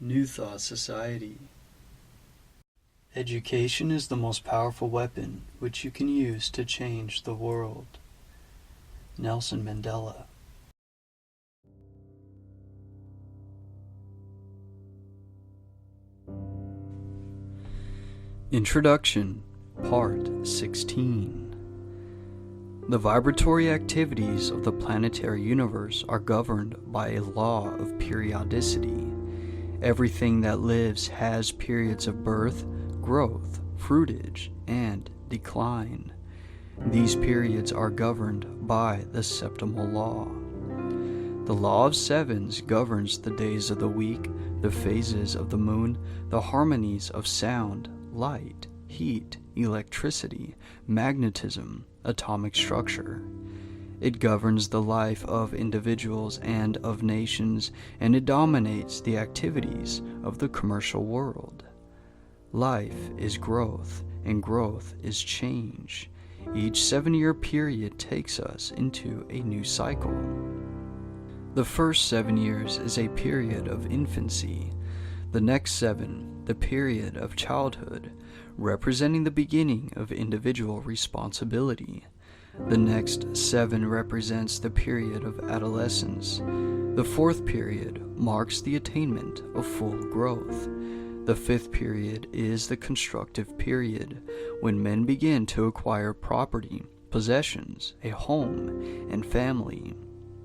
New Thought Society. Education is the most powerful weapon which you can use to change the world. Nelson Mandela. Introduction, Part 16. The vibratory activities of the planetary universe are governed by a law of periodicity. Everything that lives has periods of birth, growth, fruitage, and decline. These periods are governed by the septimal law. The law of sevens governs the days of the week, the phases of the moon, the harmonies of sound, light, heat, electricity, magnetism, atomic structure. It governs the life of individuals and of nations, and it dominates the activities of the commercial world. Life is growth, and growth is change. Each 7-year period takes us into a new cycle. The first 7 years is a period of infancy. The next 7, the period of childhood, representing the beginning of individual responsibility. The next 7 represents the period of adolescence. The 4th period marks the attainment of full growth. The 5th period is the constructive period, when men begin to acquire property, possessions, a home, and family.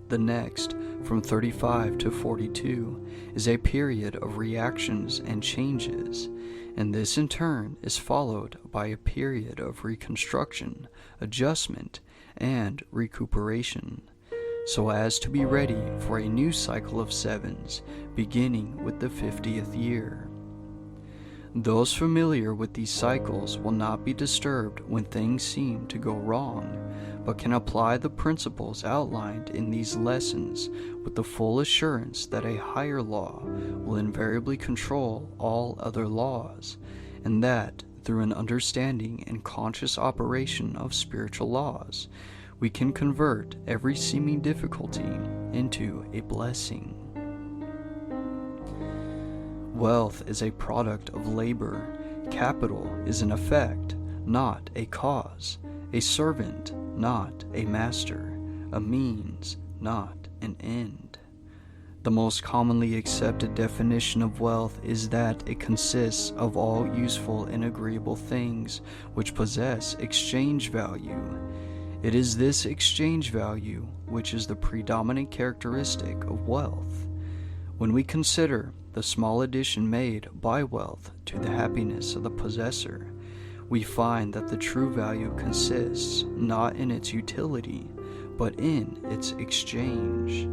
The next, from 35 to 42, is a period of reactions and changes, and this in turn is followed by a period of reconstruction, adjustment, and recuperation, so as to be ready for a new cycle of sevens, beginning with the 50th year. Those familiar with these cycles will not be disturbed when things seem to go wrong, but can apply the principles outlined in these lessons with the full assurance that a higher law will invariably control all other laws, and that, through an understanding and conscious operation of spiritual laws, we can convert every seeming difficulty into a blessing. Wealth is a product of labor. Capital is an effect, not a cause. A servant, not a master. A means, not an end. The most commonly accepted definition of wealth is that it consists of all useful and agreeable things which possess exchange value. It is this exchange value which is the predominant characteristic of wealth. When we consider the small addition made by wealth to the happiness of the possessor, we find that the true value consists not in its utility, but in its exchange.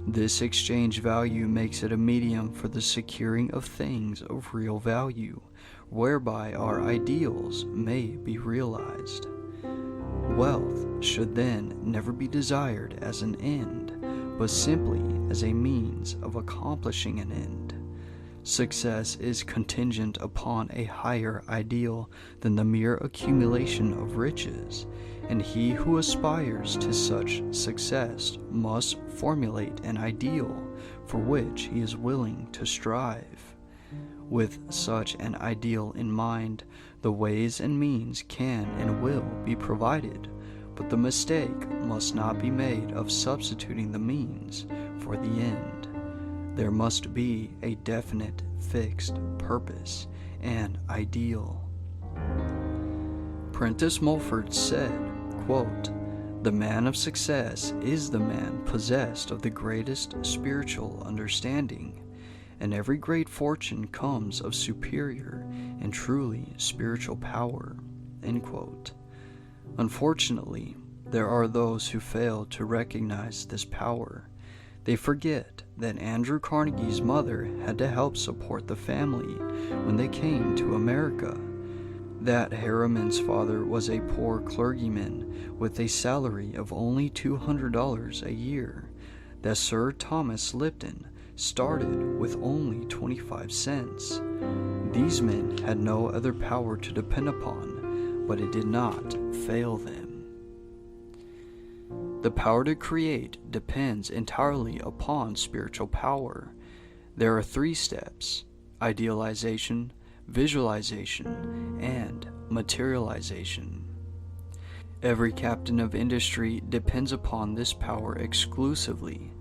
This exchange value makes it a medium for the securing of things of real value, whereby our ideals may be realized. Wealth should then never be desired as an end, but simply as a means of accomplishing an end. Success is contingent upon a higher ideal than the mere accumulation of riches, and he who aspires to such success must formulate an ideal for which he is willing to strive. With such an ideal in mind, the ways and means can and will be provided, but the mistake must not be made of substituting the means for the end. There must be a definite, fixed purpose and ideal. Prentice Mulford said, quote, "The man of success is the man possessed of the greatest spiritual understanding, and every great fortune comes of superior and truly spiritual power." End quote. Unfortunately, there are those who fail to recognize this power. They forget that Andrew Carnegie's mother had to help support the family when they came to America, that Harriman's father was a poor clergyman with a salary of only $200 a year, that Sir Thomas Lipton started with only 25 cents. These men had no other power to depend upon, but it did not fail them. The power to create depends entirely upon spiritual power. There are 3 steps: idealization, visualization, and materialization. Every captain of industry depends upon this power exclusively.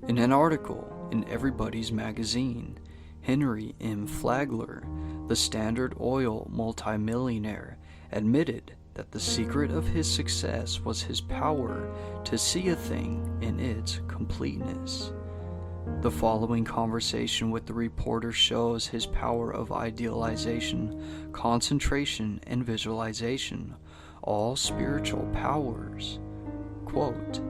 In an article in Everybody's Magazine, Henry M. Flagler, the Standard Oil multimillionaire, admitted that the secret of his success was his power to see a thing in its completeness. The following conversation with the reporter shows his power of idealization, concentration, and visualization, all spiritual powers. Quote,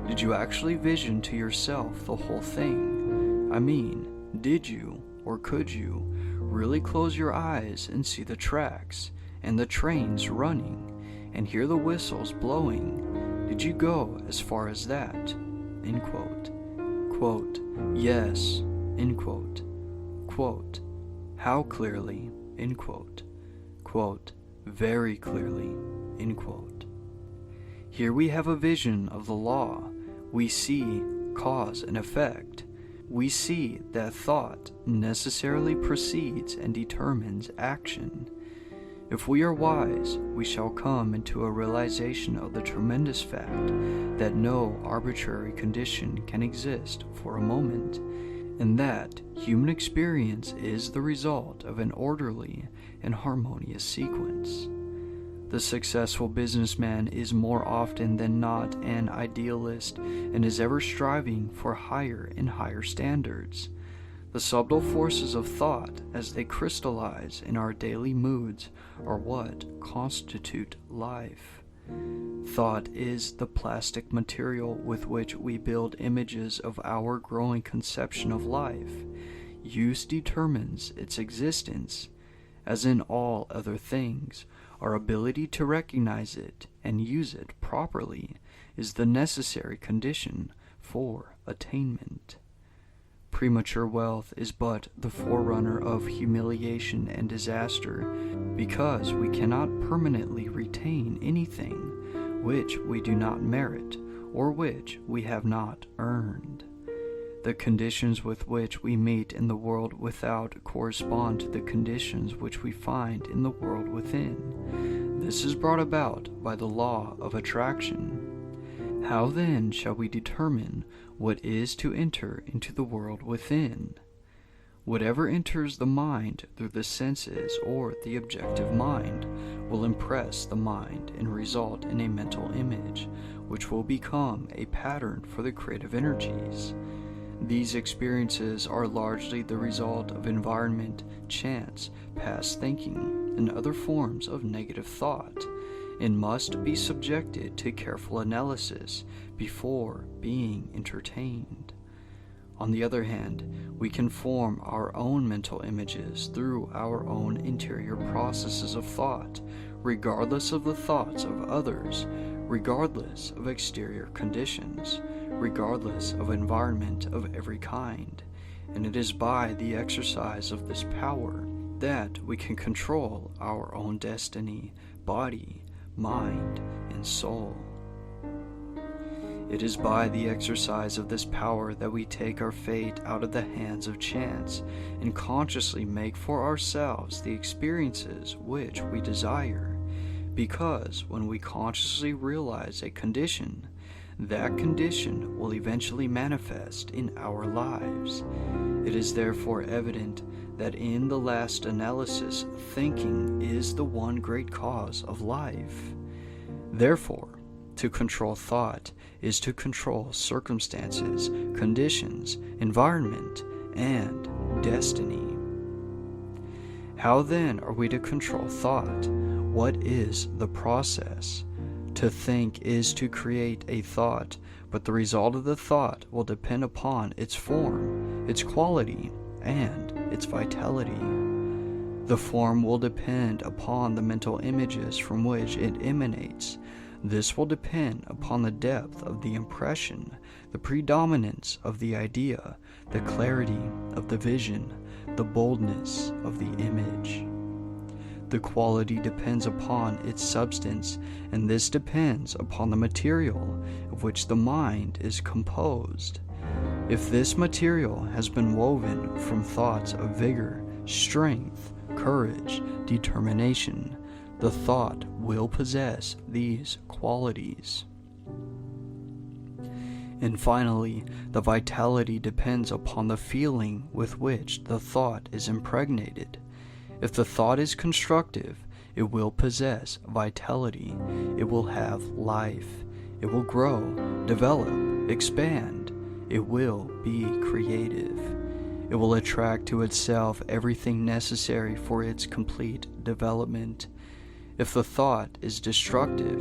"Did you actually vision to yourself the whole thing? I mean, did you, or could you, really close your eyes and see the tracks, and the trains running, and hear the whistles blowing? Did you go as far as that?" End quote. Quote, "Yes," end quote. Quote, "How clearly?" End quote. Quote, "Very clearly." End quote. Here we have a vision of the law. We see cause and effect. We see that thought necessarily precedes and determines action. If we are wise, we shall come into a realization of the tremendous fact that no arbitrary condition can exist for a moment, and that human experience is the result of an orderly and harmonious sequence. The successful businessman is more often than not an idealist and is ever striving for higher and higher standards. The subtle forces of thought, as they crystallize in our daily moods, are what constitute life. Thought is the plastic material with which we build images of our growing conception of life. Use determines its existence. As in all other things, our ability to recognize it and use it properly is the necessary condition for attainment. Premature wealth is but the forerunner of humiliation and disaster, because we cannot permanently retain anything which we do not merit or which we have not earned. The conditions with which we meet in the world without correspond to the conditions which we find in the world within. This is brought about by the law of attraction. How then shall we determine what is to enter into the world within? Whatever enters the mind through the senses or the objective mind will impress the mind and result in a mental image, which will become a pattern for the creative energies. These experiences are largely the result of environment, chance, past thinking, and other forms of negative thought, and must be subjected to careful analysis before being entertained. On the other hand, we can form our own mental images through our own interior processes of thought, regardless of the thoughts of others, regardless of exterior conditions, regardless of environment of every kind, and it is by the exercise of this power that we can control our own destiny, body, mind, and soul. It is by the exercise of this power that we take our fate out of the hands of chance and consciously make for ourselves the experiences which we desire, because when we consciously realize a condition, that condition will eventually manifest in our lives. It is therefore evident that in the last analysis, thinking is the one great cause of life. Therefore, to control thought is to control circumstances, conditions, environment, and destiny. How then are we to control thought? What is the process? To think is to create a thought, but the result of the thought will depend upon its form, its quality, and its vitality. The form will depend upon the mental images from which it emanates. This will depend upon the depth of the impression, the predominance of the idea, the clarity of the vision, the boldness of the image. The quality depends upon its substance, and this depends upon the material of which the mind is composed. If this material has been woven from thoughts of vigor, strength, courage, determination, the thought will possess these qualities. And finally, the vitality depends upon the feeling with which the thought is impregnated. If the thought is constructive, it will possess vitality. It will have life. It will grow, develop, expand. It will be creative. It will attract to itself everything necessary for its complete development. If the thought is destructive,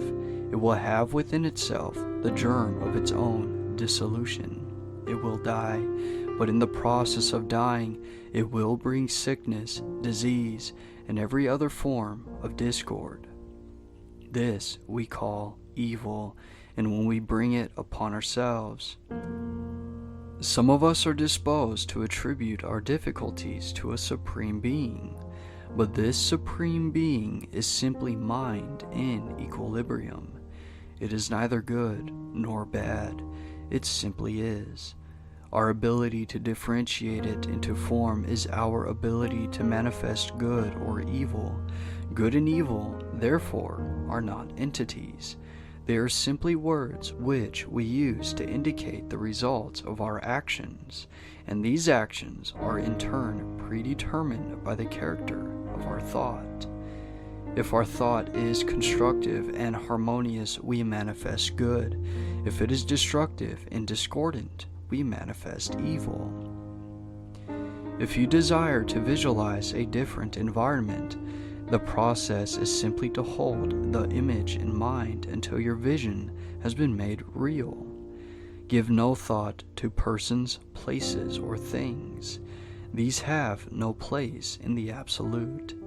it will have within itself the germ of its own dissolution. It will die, but in the process of dying, it will bring sickness, disease, and every other form of discord. This we call evil, and when we bring it upon ourselves, some of us are disposed to attribute our difficulties to a supreme being, but this supreme being is simply mind in equilibrium. It is neither good nor bad. It simply is. Our ability to differentiate it into form is our ability to manifest good or evil. Good and evil, therefore, are not entities. They are simply words which we use to indicate the results of our actions, and these actions are in turn predetermined by the character of our thought. If our thought is constructive and harmonious, we manifest good. If it is destructive and discordant, we manifest evil. If you desire to visualize a different environment, the process is simply to hold the image in mind until your vision has been made real. Give no thought to persons, places, or things. These have no place in the absolute.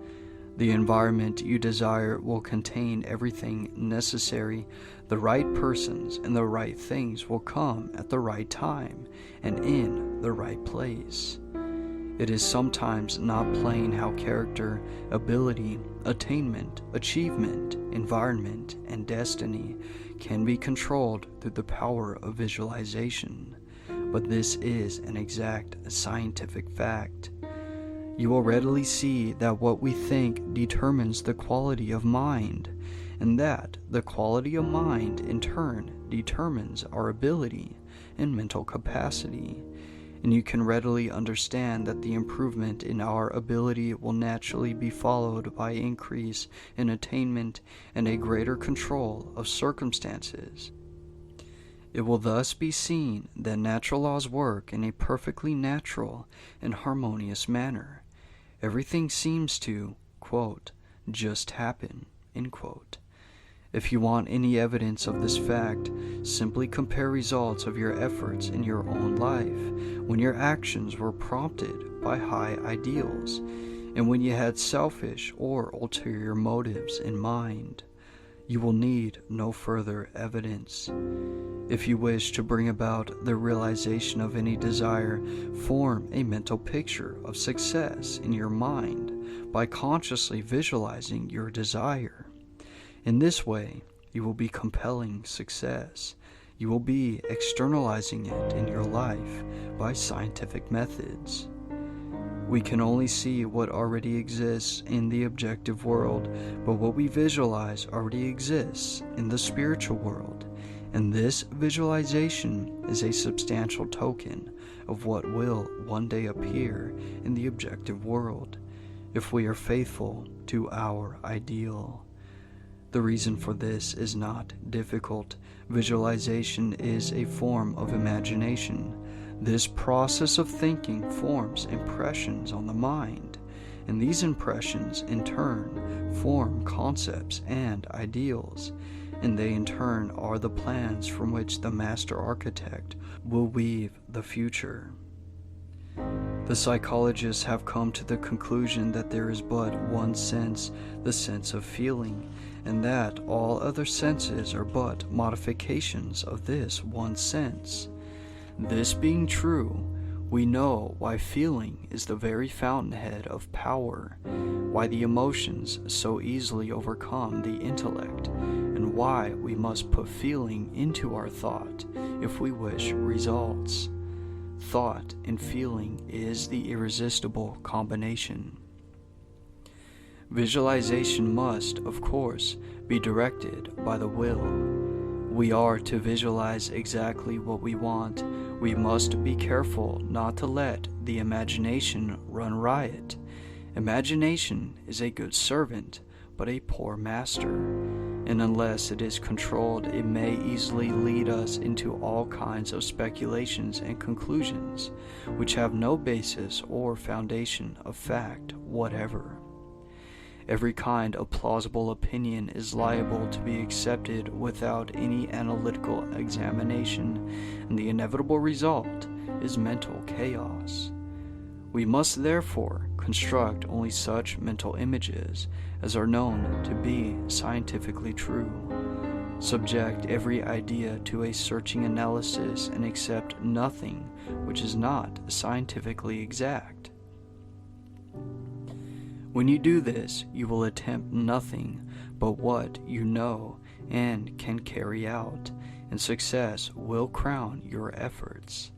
The environment you desire will contain everything necessary. The right persons and the right things will come at the right time and in the right place. It is sometimes not plain how character, ability, attainment, achievement, environment, and destiny can be controlled through the power of visualization, but this is an exact scientific fact. You will readily see that what we think determines the quality of mind, and that the quality of mind in turn determines our ability and mental capacity. And you can readily understand that the improvement in our ability will naturally be followed by increase in attainment and a greater control of circumstances. It will thus be seen that natural laws work in a perfectly natural and harmonious manner. Everything seems to, quote, just happen, end quote. If you want any evidence of this fact, simply compare results of your efforts in your own life when your actions were prompted by high ideals and when you had selfish or ulterior motives in mind. You will need no further evidence. If you wish to bring about the realization of any desire, form a mental picture of success in your mind by consciously visualizing your desire. In this way, you will be compelling success. You will be externalizing it in your life by scientific methods. We can only see what already exists in the objective world, but what we visualize already exists in the spiritual world, and this visualization is a substantial token of what will one day appear in the objective world, if we are faithful to our ideal. The reason for this is not difficult. Visualization is a form of imagination. This process of thinking forms impressions on the mind, and these impressions in turn form concepts and ideals, and they in turn are the plans from which the master architect will weave the future. The psychologists have come to the conclusion that there is but one sense, the sense of feeling, and that all other senses are but modifications of this one sense. This being true, we know why feeling is the very fountainhead of power, why the emotions so easily overcome the intellect, and why we must put feeling into our thought if we wish results. thought and feeling is the irresistible combination. Visualization must, of course, be directed by the will. We are to visualize exactly what we want. We must be careful not to let the imagination run riot. Imagination is a good servant, but a poor master, and unless it is controlled, it may easily lead us into all kinds of speculations and conclusions, which have no basis or foundation of fact whatever. Every kind of plausible opinion is liable to be accepted without any analytical examination, and the inevitable result is mental chaos. We must therefore construct only such mental images as are known to be scientifically true, subject every idea to a searching analysis, and accept nothing which is not scientifically exact. When you do this, you will attempt nothing but what you know and can carry out, and success will crown your efforts.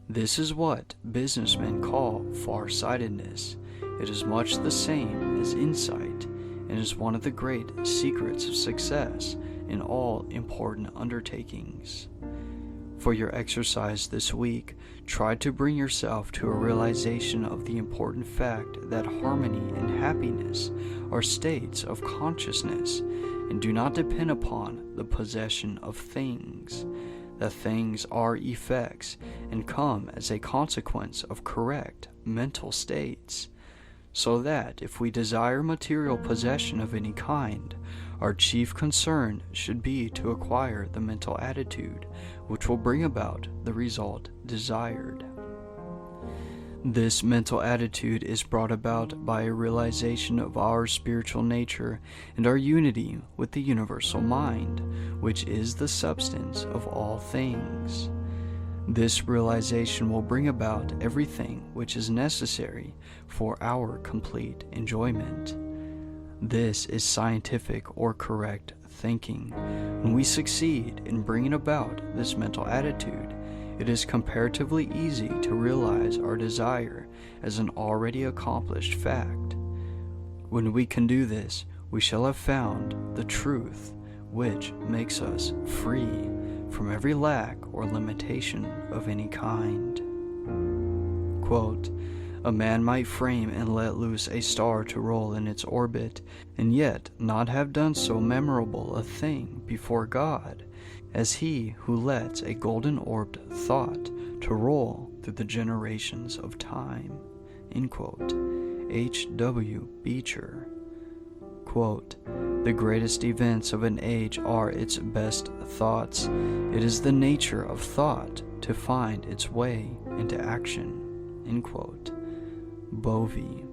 This is what businessmen call far-sightedness. It is much the same as insight, and is one of the great secrets of success in all important undertakings. For your exercise this week, try to bring yourself to a realization of the important fact that harmony and happiness are states of consciousness, and do not depend upon the possession of things. That things are effects and come as a consequence of correct mental states, so that if we desire material possession of any kind, our chief concern should be to acquire the mental attitude which will bring about the result desired. This mental attitude is brought about by a realization of our spiritual nature and our unity with the universal mind, which is the substance of all things. This realization will bring about everything which is necessary for our complete enjoyment. This is scientific or correct thinking. When we succeed in bringing about this mental attitude, it is comparatively easy to realize our desire as an already accomplished fact. When we can do this, we shall have found the truth which makes us free from every lack or limitation of any kind. Quote, "A man might frame and let loose a star to roll in its orbit, and yet not have done so memorable a thing before God as he who lets a golden-orbed thought to roll through the generations of time." End quote. H.W. Beecher. Quote, "The greatest events of an age are its best thoughts. It is the nature of thought to find its way into action." End quote. Bovey.